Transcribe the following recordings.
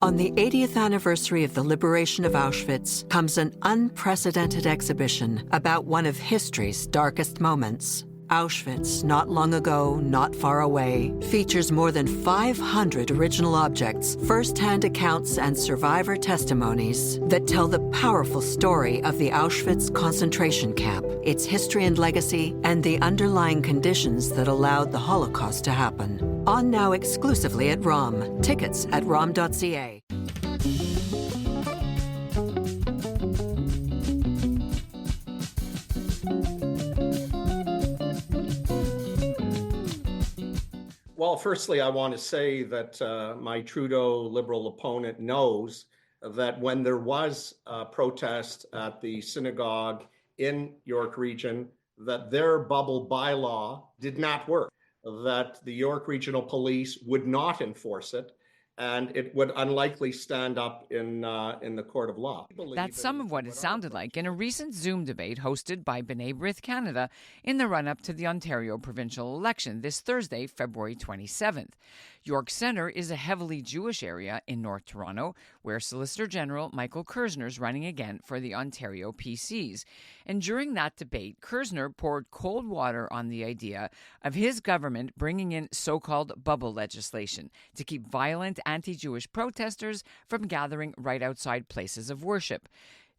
On the 80th anniversary of the liberation of Auschwitz comes an unprecedented exhibition about one of history's darkest moments. Auschwitz, not long ago, not far away, features more than 500 original objects, first-hand accounts, and survivor testimonies that tell the powerful story of the Auschwitz concentration camp, its history and legacy, and the underlying conditions that allowed the Holocaust to happen. On now exclusively at ROM. Tickets at rom.ca. Well, firstly, I want to say that my Trudeau Liberal opponent knows that when there was a protest at the synagogue in York Region, that their bubble bylaw did not work, that the York Regional Police would not enforce it, and it would unlikely stand up in the court of law. That's some of what it sounded like in a recent Zoom debate hosted by B'nai B'rith Canada in the run-up to the Ontario provincial election this Thursday, February 27th. York Centre is a heavily Jewish area in North Toronto where Solicitor General Michael Kerzner is running again for the Ontario PCs. And during that debate, Kerzner poured cold water on the idea of his government bringing in so-called bubble legislation to keep violent anti-Jewish protesters from gathering right outside places of worship.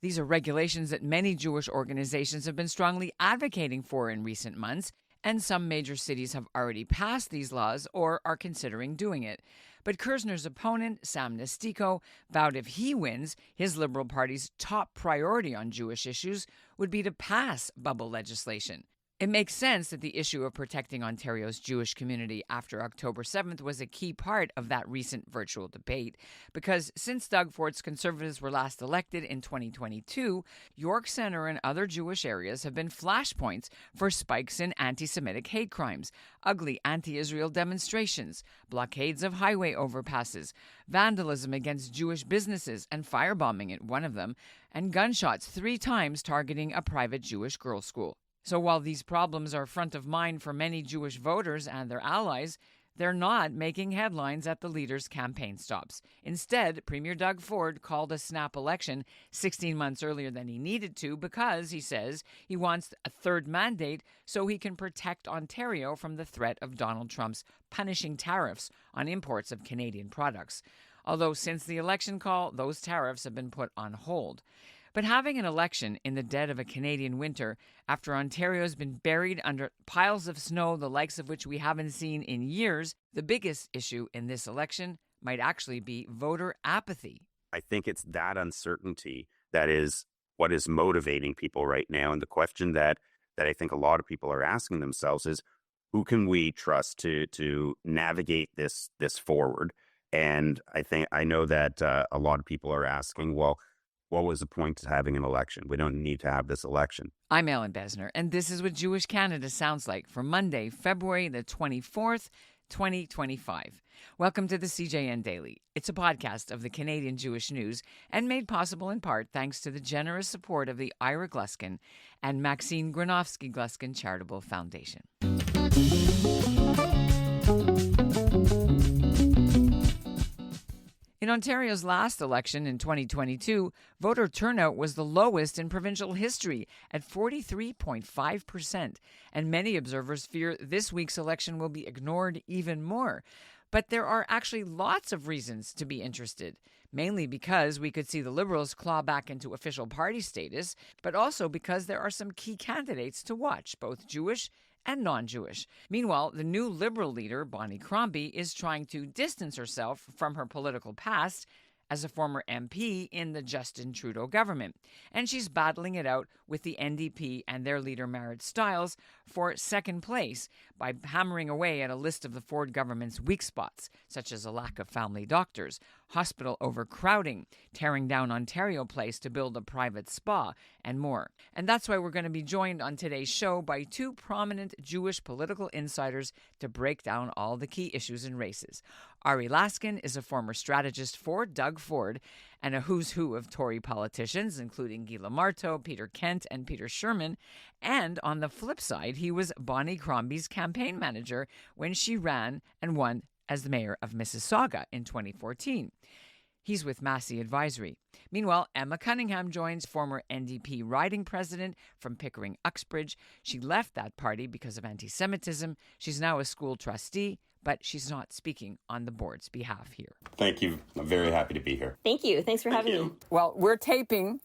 These are regulations that many Jewish organizations have been strongly advocating for in recent months, and some major cities have already passed these laws or are considering doing it. But Kerzner's opponent, Sam Nestico, vowed if he wins, his Liberal Party's top priority on Jewish issues would be to pass bubble legislation. It makes sense that the issue of protecting Ontario's Jewish community after October 7th was a key part of that recent virtual debate, because since Doug Ford's Conservatives were last elected in 2022, York Centre and other Jewish areas have been flashpoints for spikes in anti-Semitic hate crimes, ugly anti-Israel demonstrations, blockades of highway overpasses, vandalism against Jewish businesses and firebombing at one of them, and gunshots 3 times targeting a private Jewish girls' school. So while these problems are front of mind for many Jewish voters and their allies, they're not making headlines at the leader's campaign stops. Instead, Premier Doug Ford called a snap election 16 months earlier than he needed to because, he says, he wants a third mandate so he can protect Ontario from the threat of Donald Trump's punishing tariffs on imports of Canadian products. Although since the election call, those tariffs have been put on hold. But having an election in the dead of a Canadian winter after Ontario's been buried under piles of snow, the likes of which we haven't seen in years, the biggest issue in this election might actually be voter apathy. I think it's that uncertainty that is what is motivating people right now. And the question that I think a lot of people are asking themselves is, who can we trust to navigate this forward? And I know that a lot of people are asking, well, what was the point of having an election? We don't need to have this election. I'm Ellen Besner, and this is what Jewish Canada sounds like for Monday, February the 24th, 2025. Welcome to the CJN Daily. It's a podcast of the Canadian Jewish News and made possible in part thanks to the generous support of the Ari Laskin and Maxine Granovsky-Gluskin Charitable Foundation. In Ontario's last election in 2022, voter turnout was the lowest in provincial history at 43.5%, and many observers fear this week's election will be ignored even more. But there are actually lots of reasons to be interested, mainly because we could see the Liberals claw back into official party status, but also because there are some key candidates to watch, both Jewish and non-Jewish. Meanwhile, the new Liberal leader, Bonnie Crombie, is trying to distance herself from her political past as a former MP in the Justin Trudeau government. And she's battling it out with the NDP and their leader, Marit Stiles, for second place by hammering away at a list of the Ford government's weak spots, such as a lack of family doctors, hospital overcrowding, tearing down Ontario Place to build a private spa, and more. And that's why we're going to be joined on today's show by 2 prominent Jewish political insiders to break down all the key issues and races. Ari Laskin is a former strategist for Doug Ford and a who's who of Tory politicians, including Gila Marto, Peter Kent, and Peter Sherman. And on the flip side, he was Bonnie Crombie's campaign manager when she ran and won as the mayor of Mississauga in 2014. He's with Massey Advisory. Meanwhile, Emma Cunningham joins former NDP riding president from Pickering-Uxbridge. She left that party because of anti-Semitism. She's now a school trustee, but she's not speaking on the board's behalf here. Thank you. I'm very happy to be here. Thank you. Thanks for having me. Well, we're taping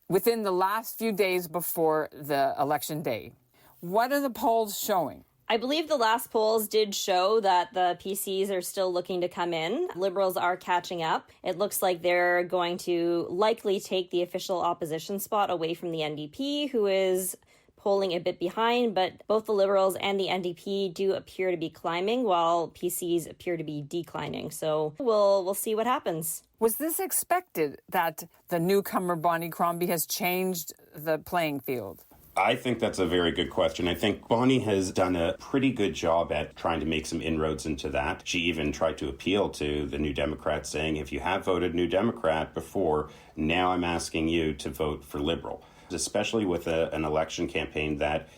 within the last few days before the election day. What are the polls showing? I believe the last polls did show that the PCs are still looking to come in. Liberals are catching up. It looks like they're going to likely take the official opposition spot away from the NDP, who is polling a bit behind, but both the Liberals and the NDP do appear to be climbing, while PCs appear to be declining. So we'll see what happens. Was this expected that the newcomer Bonnie Crombie has changed the playing field? I think that's a very good question. I think Bonnie has done a pretty good job at trying to make some inroads into that. She even tried to appeal to the New Democrats, saying, if you have voted New Democrat before, now I'm asking you to vote for Liberal, especially with an election campaign that,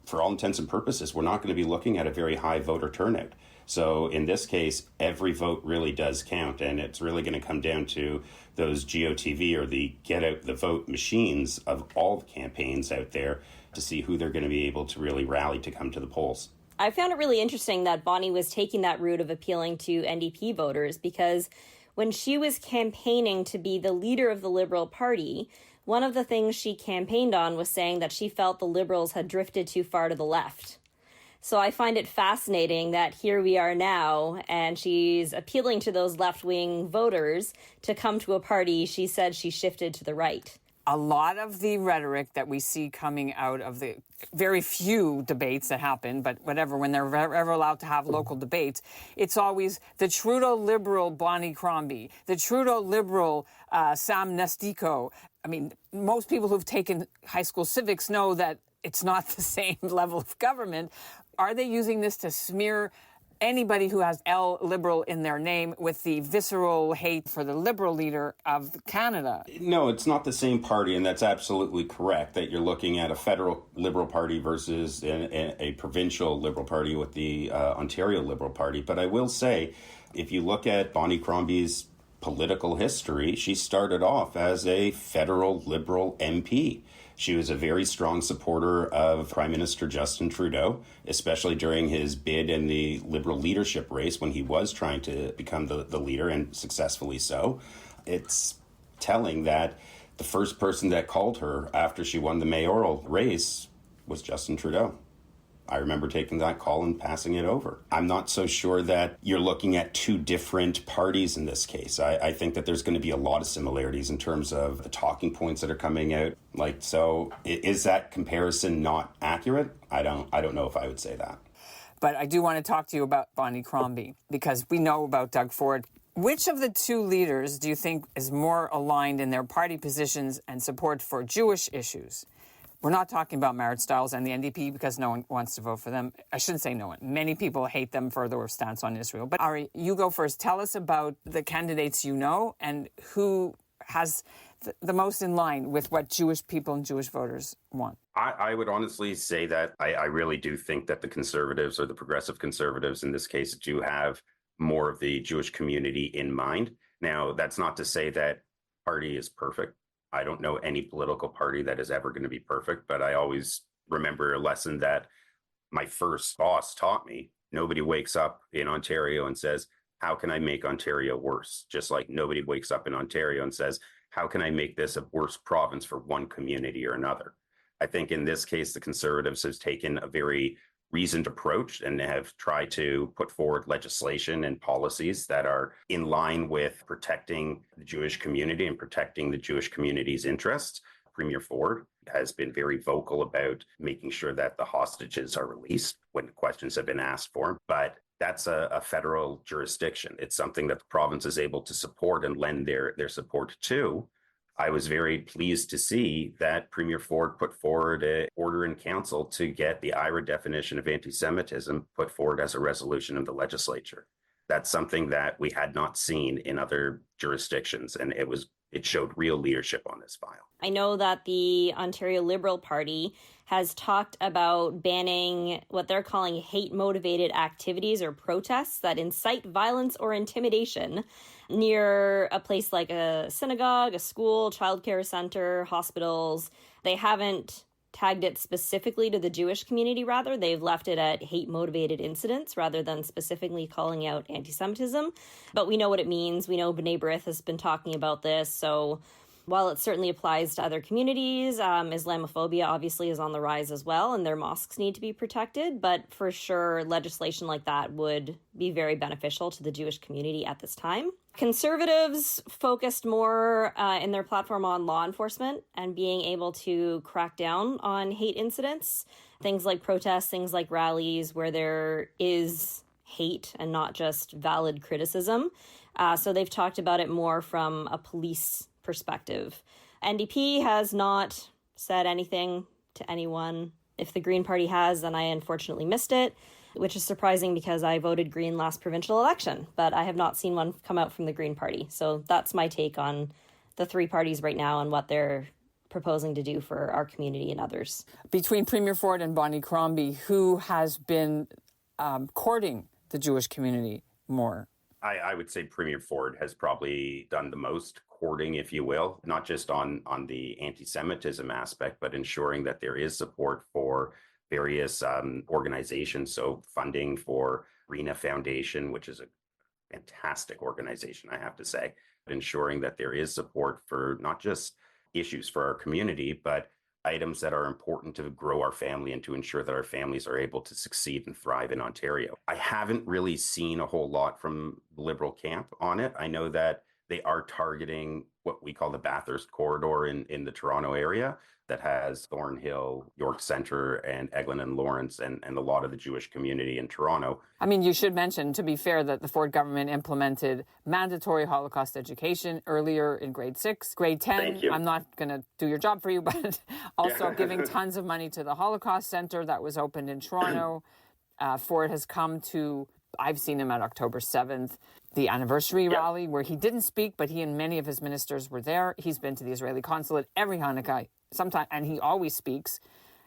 for all intents and purposes, we're not going to be looking at a very high voter turnout. So in this case, every vote really does count, and it's really going to come down to those GOTV or the get out the vote machines of all the campaigns out there to see who they're going to be able to really rally to come to the polls. I found it really interesting that Bonnie was taking that route of appealing to NDP voters, because when she was campaigning to be the leader of the Liberal Party, one of the things she campaigned on was saying that she felt the Liberals had drifted too far to the left. So I find it fascinating that here we are now, and she's appealing to those left-wing voters to come to a party she said she shifted to the right. A lot of the rhetoric that we see coming out of the very few debates that happen, but whatever, when they're ever allowed to have local debates, it's always the Trudeau Liberal Bonnie Crombie, the Trudeau Liberal Sam Nestico. I mean, most people who've taken high school civics know that it's not the same level of government. Are they using this to smear anybody who has L Liberal in their name with the visceral hate for the Liberal leader of Canada? No, it's not the same party, and that's absolutely correct, that you're looking at a federal Liberal Party versus a provincial Liberal Party with the Ontario Liberal Party. But I will say, if you look at Bonnie Crombie's political history, she started off as a federal Liberal MP. She was a very strong supporter of Prime Minister Justin Trudeau, especially during his bid in the Liberal leadership race when he was trying to become the leader, and successfully so. It's telling that the first person that called her after she won the mayoral race was Justin Trudeau. I remember taking that call and passing it over. I'm not so sure that you're looking at two different parties in this case. I think that there's going to be a lot of similarities in terms of the talking points that are coming out. So is that comparison not accurate? I don't know if I would say that. But I do want to talk to you about Bonnie Crombie, because we know about Doug Ford. Which of the two leaders do you think is more aligned in their party positions and support for Jewish issues? We're not talking about Marit Stiles and the NDP, because no one wants to vote for them. I shouldn't say no one. Many people hate them for their stance on Israel. But Ari, you go first. Tell us about the candidates you know and who has the most in line with what Jewish people and Jewish voters want. I would honestly say that I really do think that the Conservatives, or the Progressive Conservatives in this case, do have more of the Jewish community in mind. Now, that's not to say that party is perfect. I don't know any political party that is ever going to be perfect, but I always remember a lesson that my first boss taught me. Nobody wakes up in Ontario and says, how can I make Ontario worse? Just like nobody wakes up in Ontario and says, how can I make this a worse province for one community or another? I think in this case, the Conservatives has taken a very reasoned approach and have tried to put forward legislation and policies that are in line with protecting the Jewish community and protecting the Jewish community's interests. Premier Ford has been very vocal about making sure that the hostages are released when questions have been asked for, but that's a federal jurisdiction. It's something that the province is able to support and lend their support to. I was very pleased to see that Premier Ford put forward an order in council to get the IRA definition of anti-Semitism put forward as a resolution of the legislature. That's something that we had not seen in other jurisdictions, and it was it showed real leadership on this file. I know that the Ontario Liberal Party has talked about banning what they're calling hate-motivated activities or protests that incite violence or intimidation near a place like a synagogue, a school, childcare center, hospitals. They haven't tagged it specifically to the Jewish community, rather. They've left it at hate-motivated incidents rather than specifically calling out anti-Semitism. But we know what it means. We know B'nai B'rith has been talking about this, so while it certainly applies to other communities, Islamophobia obviously is on the rise as well, and their mosques need to be protected. But for sure, legislation like that would be very beneficial to the Jewish community at this time. Conservatives focused more in their platform on law enforcement and being able to crack down on hate incidents, things like protests, things like rallies where there is hate and not just valid criticism. So they've talked about it more from a police perspective. NDP has not said anything to anyone. If the Green Party has, then I unfortunately missed it, which is surprising because I voted Green last provincial election, but I have not seen one come out from the Green Party. So that's my take on the three parties right now and what they're proposing to do for our community and others. Between Premier Ford and Bonnie Crombie, who has been courting the Jewish community more? I would say Premier Ford has probably done the most courting, if you will, not just on the anti-Semitism aspect, but ensuring that there is support for various organizations. So funding for RENA Foundation, which is a fantastic organization, I have to say, ensuring that there is support for not just issues for our community, but items that are important to grow our family and to ensure that our families are able to succeed and thrive in Ontario. I haven't really seen a whole lot from the Liberal camp on it. I know that they are targeting what we call the Bathurst corridor in the Toronto area that has Thornhill, York Centre, and Eglinton and Lawrence, and a lot of the Jewish community in Toronto. I mean, you should mention, to be fair, that the Ford government implemented mandatory Holocaust education earlier in grade 6. Grade 10, Thank you. I'm not going to do your job for you, but also giving tons of money to the Holocaust Centre that was opened in Toronto. Ford has come to, I've seen him at October 7th, the anniversary rally where he didn't speak, but he and many of his ministers were there. He's been to the Israeli consulate every Hanukkah, and he always speaks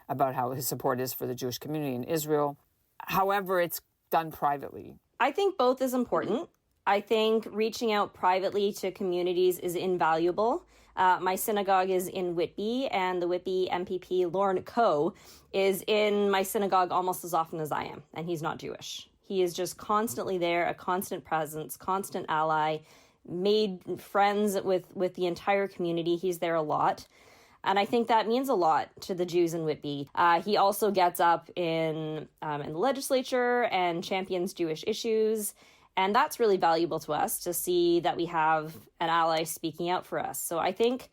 about how his support is for the Jewish community in Israel. However, it's done privately. I think both is important. I think reaching out privately to communities is invaluable. My synagogue is in Whitby, and the Whitby MPP, Lorne Coe, is in my synagogue almost as often as I am, and he's not Jewish. He is just constantly there, a constant presence, constant ally, made friends with the entire community. He's there a lot. And I think that means a lot to the Jews in Whitby. He also gets up in the legislature and champions Jewish issues. And that's really valuable to us to see that we have an ally speaking out for us. So I think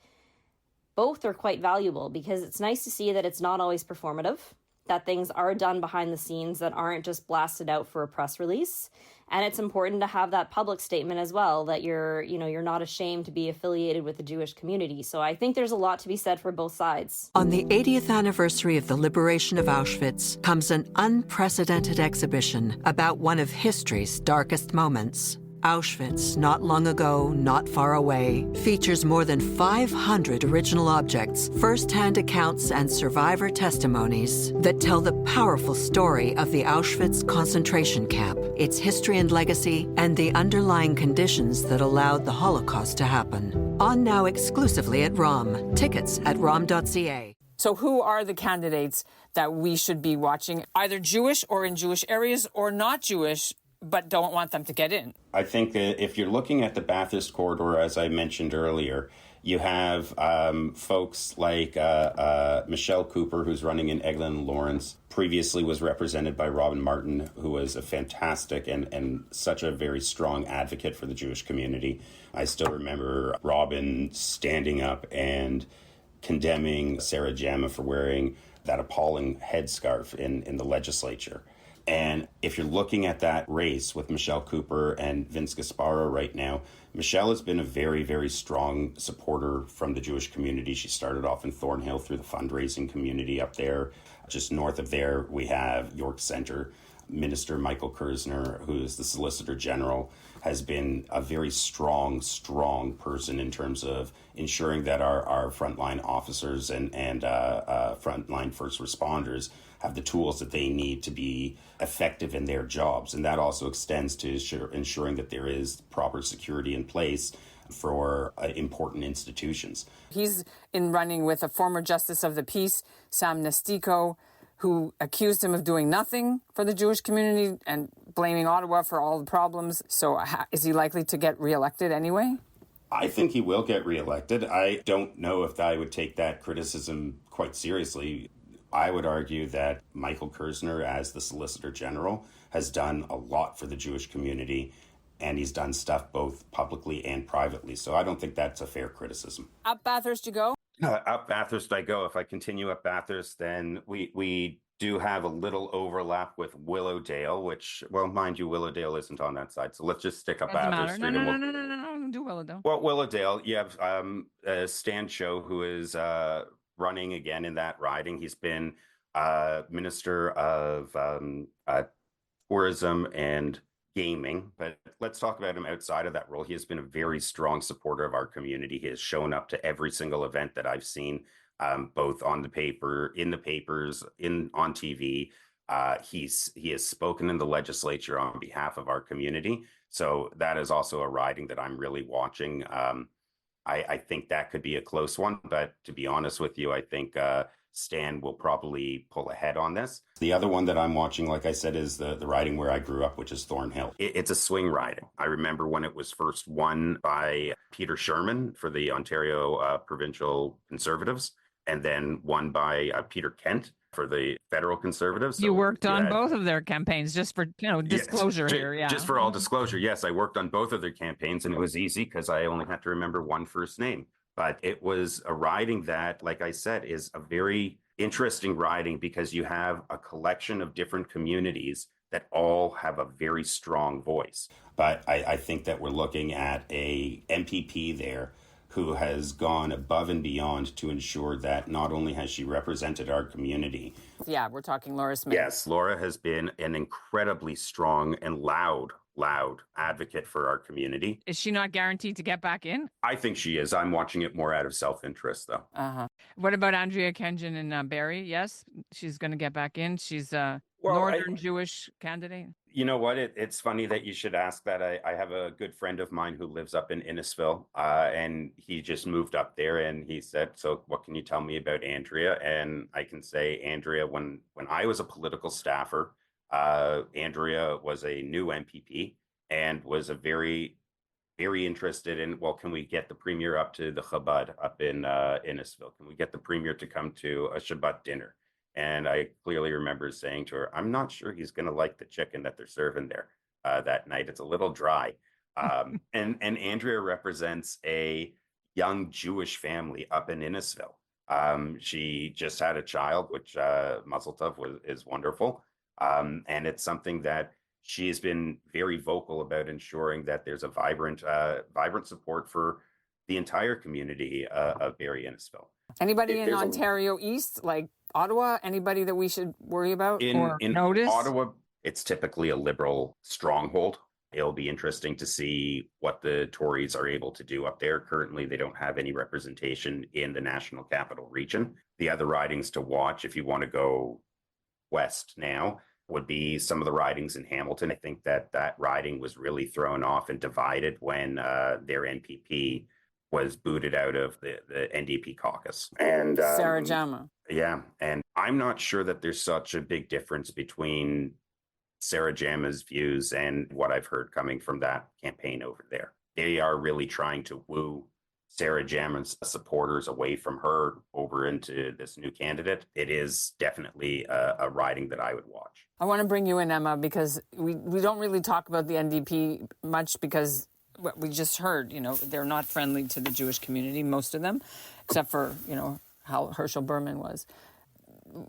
both are quite valuable because it's nice to see that it's not always performative, that things are done behind the scenes that aren't just blasted out for a press release. And it's important to have that public statement as well, that you're not ashamed to be affiliated with the Jewish community. So I think there's a lot to be said for both sides. On the 80th anniversary of the liberation of Auschwitz comes an unprecedented exhibition about one of history's darkest moments. Auschwitz, not long ago, not far away, features more than 500 original objects, first-hand accounts, and survivor testimonies that tell the powerful story of the Auschwitz concentration camp, its history and legacy, and the underlying conditions that allowed the Holocaust to happen. On now exclusively at ROM. Tickets at rom.ca. So who are the candidates that we should be watching, either Jewish or in Jewish areas or not Jewish, but don't want them to get in? I think that if you're looking at the Bathurst corridor, as I mentioned earlier, you have folks like Michelle Cooper, who's running in Eglinton and Lawrence, previously was represented by Robin Martin, who was a fantastic and such a very strong advocate for the Jewish community. I still remember Robin standing up and condemning Sarah Jama for wearing that appalling headscarf in the legislature. And if you're looking at that race with Michelle Cooper and Vince Gasparo right now, Michelle has been a very, very strong supporter from the Jewish community. She started off in Thornhill through the fundraising community up there. Just north of there, we have York Centre Minister Michael Kersner, who is the Solicitor General. has been a very strong person in terms of ensuring that our frontline officers and frontline first responders have the tools that they need to be effective in their jobs. And that also extends to ensuring that there is proper security in place for important institutions. He's in running with a former Justice of the Peace, Sam Nestico, who accused him of doing nothing for the Jewish community and blaming Ottawa for all the problems. So is he likely to get reelected anyway? I think he will get reelected. I don't know if I would take that criticism quite seriously. I would argue that Michael Kerzner, as the Solicitor General, has done a lot for the Jewish community, and he's done stuff both publicly and privately. So I don't think that's a fair criticism. Up Bathurst you go? Up Bathurst I go. If I continue up Bathurst, then we do have a little overlap with Willowdale, which, well, mind you, Willowdale isn't on that side. So let's just stick up Bathurst Street. No, do Willowdale. Well, Willowdale, you have Stan Cho, who is running again in that riding. He's been Minister of Tourism and Gaming, but let's talk about him outside of that role. He has been a very strong supporter of our community. He has shown up to every single event that I've seen, both on the paper, in the papers, on TV. He has spoken in the legislature on behalf of our community. So that is also a riding that I'm really watching. I think that could be a close one, but to be honest with you, I think Stan will probably pull ahead on this. The other one that I'm watching, like I said, is the riding where I grew up, which is Thornhill. It's a swing riding. I remember when it was first won by Peter Sherman for the Ontario Provincial Conservatives, and then won by Peter Kent for the federal Conservatives. So you worked on both of their campaigns, just for disclosure here. Yeah, just for all disclosure. Yes, I worked on both of their campaigns, and it was easy because I only had to remember one first name. But it was a riding that, like I said, is a very interesting riding because you have a collection of different communities that all have a very strong voice. But I think that we're looking at a MPP there who has gone above and beyond to ensure that not only has she represented our community. Yeah, we're talking Laura Smith. Yes, Laura has been an incredibly strong and loud advocate for our community. Is she not guaranteed to get back in? I think she is. I'm watching it more out of self-interest, though. What about Andrea Kenjan in Barrie? Yes, she's going to get back in. She's a Northern Jewish candidate. You know what? It's funny that you should ask that. I have a good friend of mine who lives up in Innisfil, and he just moved up there, and he said, so what can you tell me about Andrea? And I can say, Andrea, when I was a political staffer, Andrea was a new MPP and was a very, very interested in, well, can we get the premier up to the Chabad up in Innisfil? Can we get the premier to come to a Shabbat dinner? And I clearly remember saying to her, I'm not sure he's going to like the chicken that they're serving there that night. It's a little dry. And Andrea represents a young Jewish family up in Innisfil. She just had a child, which Mazel Tov is wonderful. And it's something that she has been very vocal about, ensuring that there's a vibrant support for the entire community of Barrie Innisfil. Anybody in Ontario East, like Ottawa, anybody that we should worry about or notice? Ottawa, it's typically a Liberal stronghold. It'll be interesting to see what the Tories are able to do up there. Currently, they don't have any representation in the National Capital Region. The other ridings to watch, if you want to go west now, would be some of the ridings in Hamilton. I think that riding was really thrown off and divided when their NPP was booted out of the NDP caucus. And Sarah Jama. Yeah. And I'm not sure that there's such a big difference between Sarah Jama's views and what I've heard coming from that campaign over there. They are really trying to woo Sarah Jama's supporters away from her over into this new candidate. It is definitely a riding that I would watch. I want to bring you in, Emma, because we don't really talk about the NDP much because what we just heard, they're not friendly to the Jewish community, most of them, except for, how Herschel Berman was.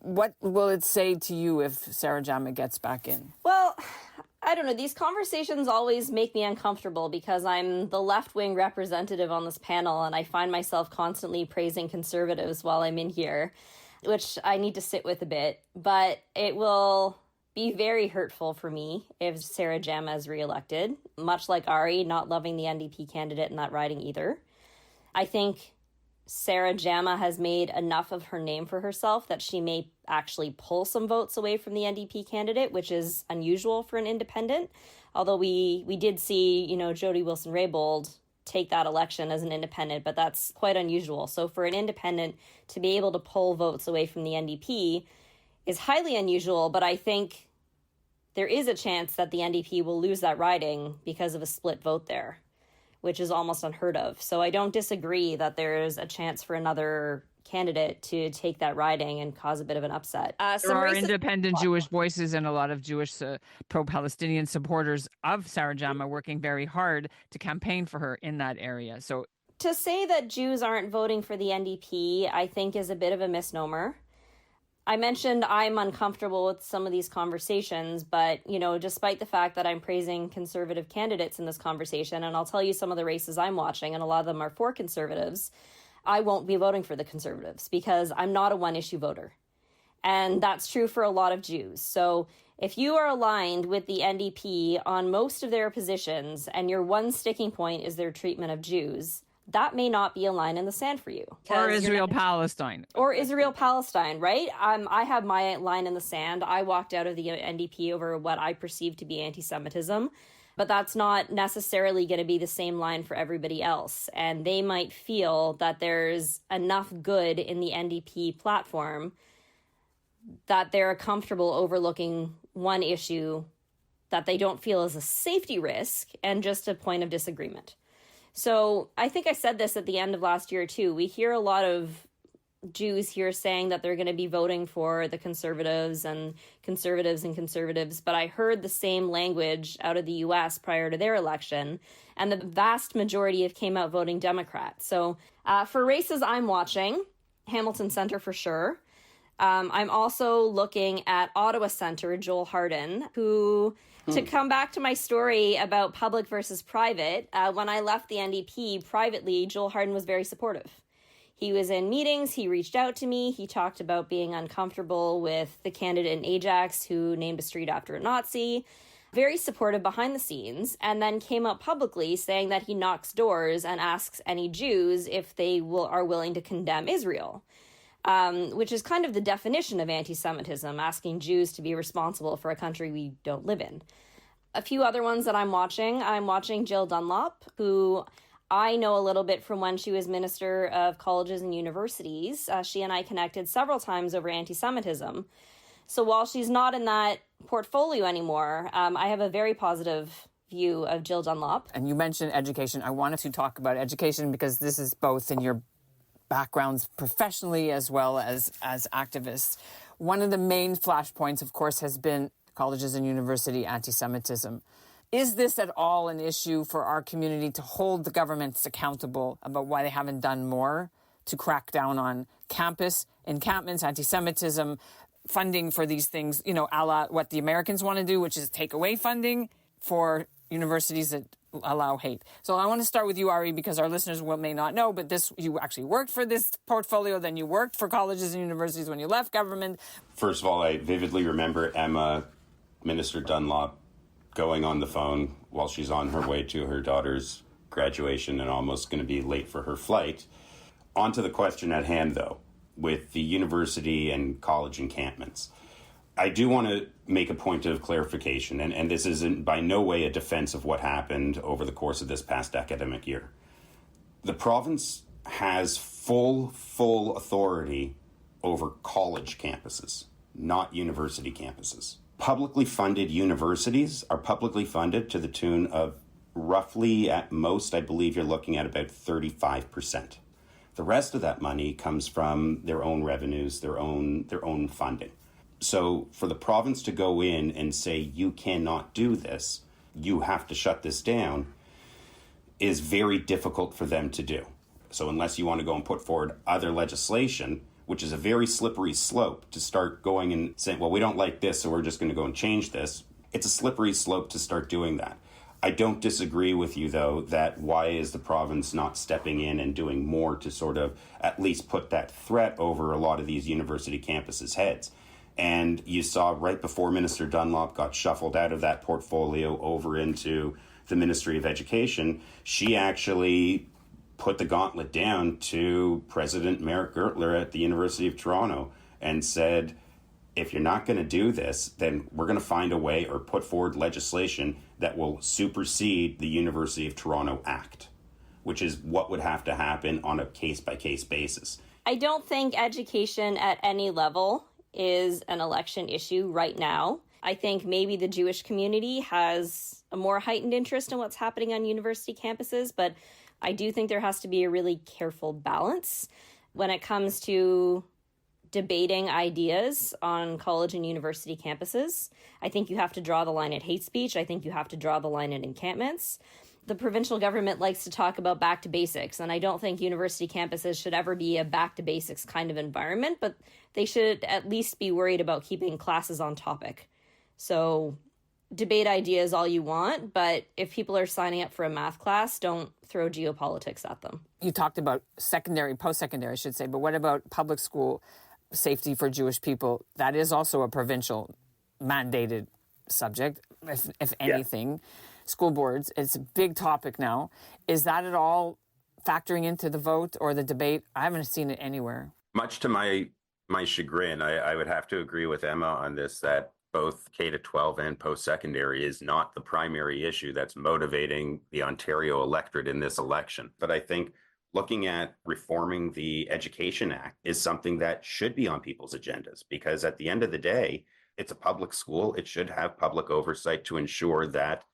What will it say to you if Sarah Jama gets back in? Well, I don't know. These conversations always make me uncomfortable because I'm the left-wing representative on this panel, and I find myself constantly praising conservatives while I'm in here, which I need to sit with a bit. But it will be very hurtful for me if Sarah Jama is reelected, much like Ari, not loving the NDP candidate in that riding either. I think Sarah Jama has made enough of her name for herself that she may actually pull some votes away from the NDP candidate, which is unusual for an independent. Although we did see, Jody Wilson-Raybould take that election as an independent, but that's quite unusual. So for an independent to be able to pull votes away from the NDP is highly unusual, but I think there is a chance that the NDP will lose that riding because of a split vote there, which is almost unheard of. So I don't disagree that there's a chance for another candidate to take that riding and cause a bit of an upset. There are independent Jewish voices and a lot of Jewish pro-Palestinian supporters of Sarah Jama working very hard to campaign for her in that area. So to say that Jews aren't voting for the NDP, I think is a bit of a misnomer. I mentioned I'm uncomfortable with some of these conversations, but, despite the fact that I'm praising conservative candidates in this conversation, and I'll tell you some of the races I'm watching, and a lot of them are for conservatives, I won't be voting for the conservatives because I'm not a one-issue voter. And that's true for a lot of Jews. So if you are aligned with the NDP on most of their positions and your one sticking point is their treatment of Jews, that may not be a line in the sand for you. Or Israel-Palestine. Or Israel-Palestine, right? I have my line in the sand. I walked out of the NDP over what I perceive to be anti-Semitism, but that's not necessarily going to be the same line for everybody else. And they might feel that there's enough good in the NDP platform that they're comfortable overlooking one issue that they don't feel is a safety risk and just a point of disagreement. So I think I said this at the end of last year, too. We hear a lot of Jews here saying that they're going to be voting for the conservatives, but I heard the same language out of the U.S. prior to their election, and the vast majority have came out voting Democrat. So for races I'm watching, Hamilton Centre for sure. I'm also looking at Ottawa Centre, Joel Harden, who... To come back to my story about public versus private, when I left the NDP privately, Joel Harden was very supportive. He was in meetings, he reached out to me, he talked about being uncomfortable with the candidate in Ajax who named a street after a Nazi, very supportive behind the scenes, and then came out publicly saying that he knocks doors and asks any Jews if they are willing to condemn Israel. Which is kind of the definition of anti-Semitism, asking Jews to be responsible for a country we don't live in. A few other ones that I'm watching Jill Dunlop, who I know a little bit from when she was Minister of Colleges and Universities. She and I connected several times over anti-Semitism. So while she's not in that portfolio anymore, I have a very positive view of Jill Dunlop. And you mentioned education. I wanted to talk about education because this is both in your backgrounds professionally as well as activists. One of the main flashpoints, of course, has been colleges and university anti-Semitism. Is this at all an issue for our community to hold the governments accountable about why they haven't done more to crack down on campus encampments, anti-Semitism, funding for these things, a la what the Americans want to do, which is take away funding for universities that allow hate. So I want to start with you, Ari, because our listeners may not know, but you actually worked for this portfolio, then you worked for colleges and universities when you left government. First of all, I vividly remember Emma, Minister Dunlop, going on the phone while she's on her way to her daughter's graduation and almost going to be late for her flight. On to the question at hand, though, with the university and college encampments. I do want to make a point of clarification, and this isn't by no way a defense of what happened over the course of this past academic year. The province has full authority over college campuses, not university campuses. Publicly funded universities are publicly funded to the tune of roughly, at most, I believe you're looking at about 35%. The rest of that money comes from their own revenues, their own funding. So for the province to go in and say, you cannot do this, you have to shut this down, is very difficult for them to do. So unless you want to go and put forward other legislation, which is a very slippery slope to start going and saying, well, we don't like this, so we're just going to go and change this. It's a slippery slope to start doing that. I don't disagree with you, though, that why is the province not stepping in and doing more to sort of at least put that threat over a lot of these university campuses' heads? And you saw right before Minister Dunlop got shuffled out of that portfolio over into the Ministry of Education, she actually put the gauntlet down to President Merrick Gertler at the University of Toronto and said, if you're not going to do this, then we're going to find a way or put forward legislation that will supersede the University of Toronto Act, which is what would have to happen on a case-by-case basis. I don't think education at any level is an election issue right now. I think maybe the Jewish community has a more heightened interest in what's happening on university campuses, but I do think there has to be a really careful balance when it comes to debating ideas on college and university campuses. I think you have to draw the line at hate speech. I think you have to draw the line at encampments. The provincial government likes to talk about back to basics, and I don't think university campuses should ever be a back to basics kind of environment, but they should at least be worried about keeping classes on topic. So debate ideas all you want, but if people are signing up for a math class, don't throw geopolitics at them. You talked about secondary, post-secondary, I should say, but what about public school safety for Jewish people? That is also a provincial mandated subject, if anything. Yeah. School boards, it's a big topic now. Is that at all factoring into the vote or the debate? I haven't seen it anywhere. Much to my chagrin, I would have to agree with Emma on this, that both K-12 and post-secondary is not the primary issue that's motivating the Ontario electorate in this election. But I think looking at reforming the Education Act is something that should be on people's agendas, because at the end of the day, it's a public school. It should have public oversight to ensure that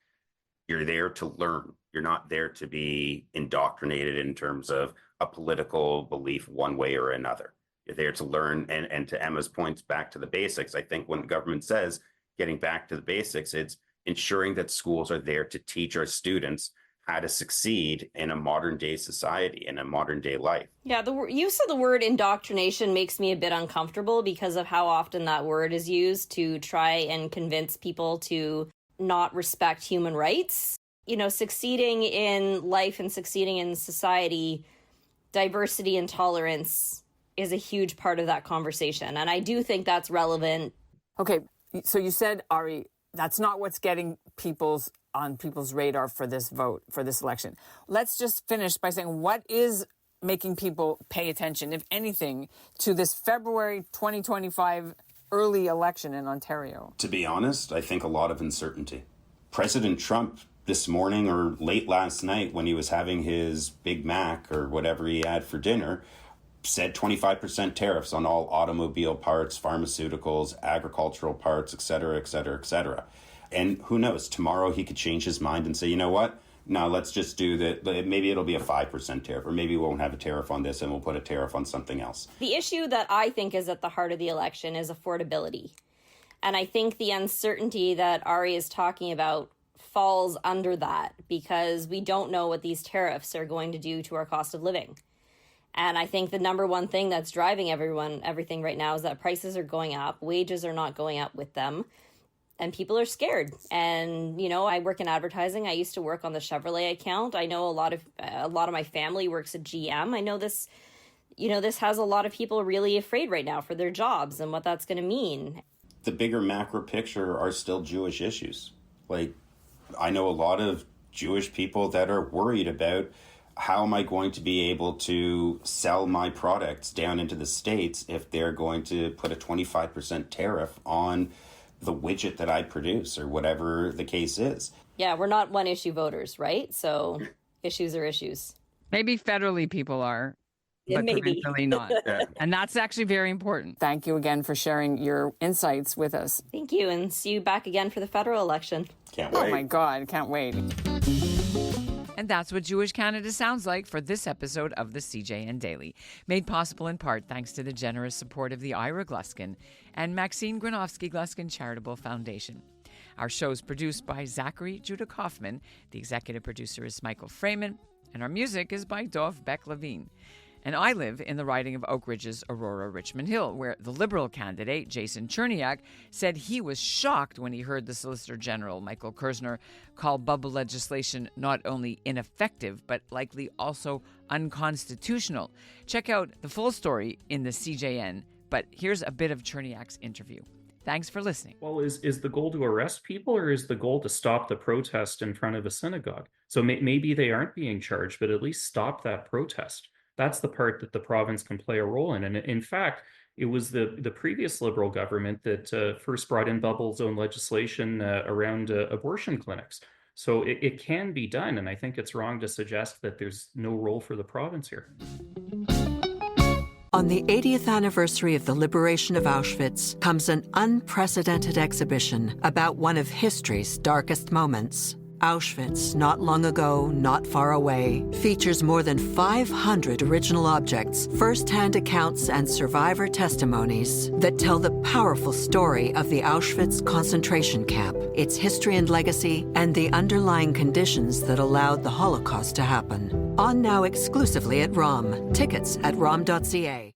you're there to learn. You're not there to be indoctrinated in terms of a political belief one way or another. You're there to learn. And to Emma's points, back to the basics, I think when the government says getting back to the basics, it's ensuring that schools are there to teach our students how to succeed in a modern day society, in a modern day life. Yeah, the use of the word indoctrination makes me a bit uncomfortable because of how often that word is used to try and convince people to not respect human rights. You know, succeeding in life and succeeding in society, diversity and tolerance is a huge part of that conversation. And I do think that's relevant. Okay, so you said, Ari, that's not what's getting on people's radar for this vote, for this election. Let's just finish by saying, what is making people pay attention, if anything, to this February 2025 early election in Ontario? To be honest, I think a lot of uncertainty. President Trump this morning or late last night, when he was having his Big Mac or whatever he had for dinner, said 25% tariffs on all automobile parts, pharmaceuticals, agricultural parts, et cetera, et cetera, et cetera. And who knows, tomorrow he could change his mind and say, you know what? No, let's just do that. Maybe it'll be a 5% tariff, or maybe we won't have a tariff on this and we'll put a tariff on something else. The issue that I think is at the heart of the election is affordability. And I think the uncertainty that Ari is talking about falls under that, because we don't know what these tariffs are going to do to our cost of living. And I think the number one thing that's driving everything right now is that prices are going up, wages are not going up with them, and people are scared. And, you know, I work in advertising. I used to work on the Chevrolet account. I know a lot of my family works at GM. I know this has a lot of people really afraid right now for their jobs and what that's going to mean. The bigger macro picture are still Jewish issues. Like, I know a lot of Jewish people that are worried about, how am I going to be able to sell my products down into the States if they're going to put a 25% tariff on the widget that I produce, or whatever the case is? Yeah, we're not one issue voters, right? So issues are issues. Maybe federally people are, yeah, but maybe provincially not. Yeah. And that's actually very important. Thank you again for sharing your insights with us. Thank you, and see you back again for the federal election. Can't wait. Oh my God, can't wait. And that's what Jewish Canada sounds like for this episode of the CJN Daily, made possible in part thanks to the generous support of the Ari Laskin and Maxine Granofsky-Gluskin Charitable Foundation. Our show is produced by Zachary Judah Kaufman. The executive producer is Michael Freeman, and our music is by Dov Beck-Levine. And I live in the riding of Oak Ridge's Aurora Richmond Hill, where the Liberal candidate, Jason Cherniak, said he was shocked when he heard the Solicitor General, Michael Kersner, call bubble legislation not only ineffective, but likely also unconstitutional. Check out the full story in the CJN, but here's a bit of Cherniak's interview. Thanks for listening. Well, is the goal to arrest people, or is the goal to stop the protest in front of a synagogue? So maybe they aren't being charged, but at least stop that protest. That's the part that the province can play a role in. And in fact, it was the previous Liberal government that first brought in bubble zone legislation around abortion clinics. So it can be done. And I think it's wrong to suggest that there's no role for the province here. On the 80th anniversary of the liberation of Auschwitz comes an unprecedented exhibition about one of history's darkest moments. Auschwitz, Not Long Ago, Not Far Away, features more than 500 original objects, first-hand accounts, and survivor testimonies that tell the powerful story of the Auschwitz concentration camp, its history and legacy, and the underlying conditions that allowed the Holocaust to happen. On now exclusively at ROM. Tickets at rom.ca.